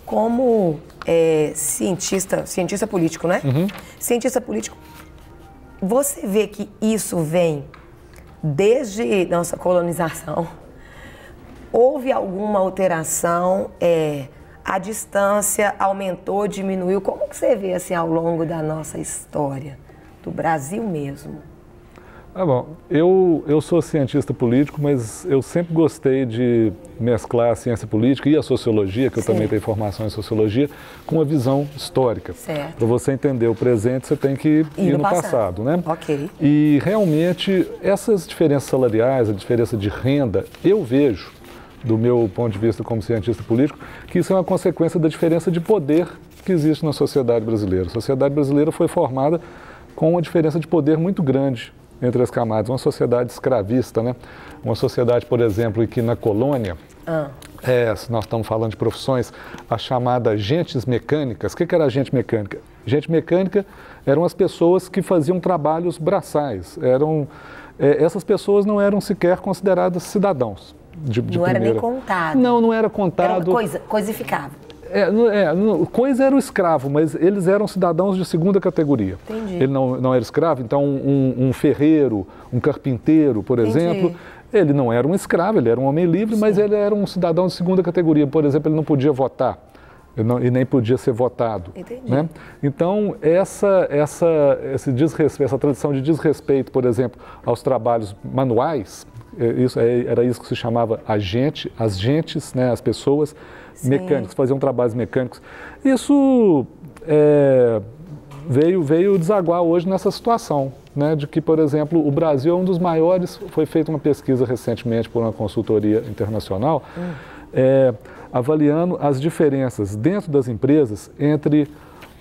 como cientista político, né? Cientista político, você vê que isso vem desde nossa colonização? Houve alguma alteração? A distância aumentou, diminuiu? Como que você vê assim ao longo da nossa história, do Brasil mesmo? Bom, eu sou cientista político, mas eu sempre gostei de mesclar a ciência política e a sociologia, que eu também tenho formação em sociologia, com uma visão histórica. Para você entender o presente, você tem que ir no passado, né? Ok. E realmente, essas diferenças salariais, a diferença de renda, eu vejo, do meu ponto de vista como cientista político, que isso é uma consequência da diferença de poder que existe na sociedade brasileira. A sociedade brasileira foi formada com uma diferença de poder muito grande entre as camadas, uma sociedade escravista, né? Uma sociedade, por exemplo, em que na colônia, se nós estamos falando de profissões, a chamada gentes mecânicas. O que era gente mecânica? Gente mecânica eram as pessoas que faziam trabalhos braçais. Essas pessoas não eram sequer consideradas cidadãos de não primeira. Era nem contado. Não era contado. Era coisificável. Coisa era o escravo, mas eles eram cidadãos de segunda categoria. Entendi. Ele não era escravo, então um ferreiro, um carpinteiro, por exemplo, ele não era um escravo, ele era um homem livre, mas ele era um cidadão de segunda categoria. Por exemplo, ele não podia votar e nem podia ser votado. Entendi. Né? Então, essa tradição de desrespeito, por exemplo, aos trabalhos manuais, era isso que se chamava as gentes, né, as pessoas mecânicos, faziam trabalhos mecânicos. Isso veio desaguar hoje nessa situação, né, de que, por exemplo, o Brasil é um dos maiores, foi feita uma pesquisa recentemente por uma consultoria internacional, avaliando as diferenças dentro das empresas entre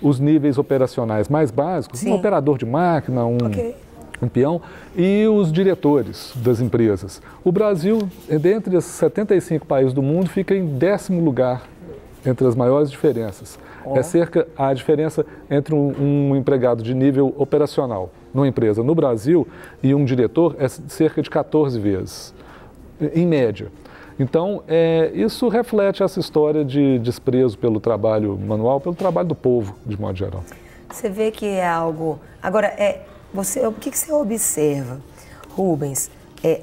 os níveis operacionais mais básicos, um operador de máquina, um peão, e os diretores das empresas. O Brasil, dentre os 75 países do mundo, fica em 10º lugar entre as maiores diferenças. A diferença entre um empregado de nível operacional numa empresa no Brasil e um diretor é cerca de 14 vezes, em média. Então, isso reflete essa história de desprezo pelo trabalho manual, pelo trabalho do povo, de modo geral. Você vê que é algo... Agora, o que você observa, Rubens,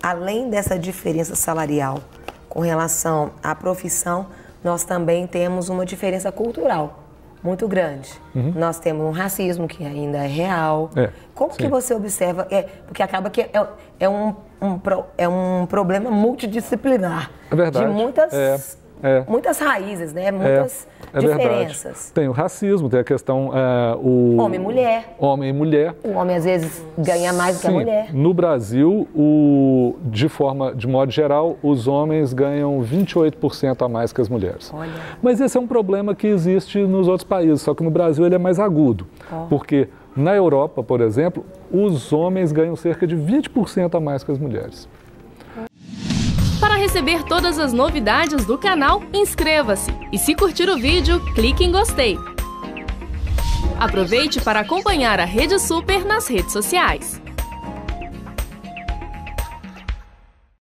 além dessa diferença salarial com relação à profissão, nós também temos uma diferença cultural muito grande. Nós temos um racismo que ainda é real. Como que você observa? Porque acaba que é um problema multidisciplinar. É verdade. De muitas raízes, né? Muitas diferenças. Verdade. Tem o racismo, tem a questão... Homem e mulher. Homem e mulher. O homem, às vezes, ganha mais do que a mulher. No Brasil, de modo geral, os homens ganham 28% a mais que as mulheres. Olha. Mas esse é um problema que existe nos outros países, só que no Brasil ele é mais agudo. Porque na Europa, por exemplo, os homens ganham cerca de 20% a mais que as mulheres. Para receber todas as novidades do canal, inscreva-se e, se curtir o vídeo, clique em gostei. Aproveite para acompanhar a Rede Super nas redes sociais.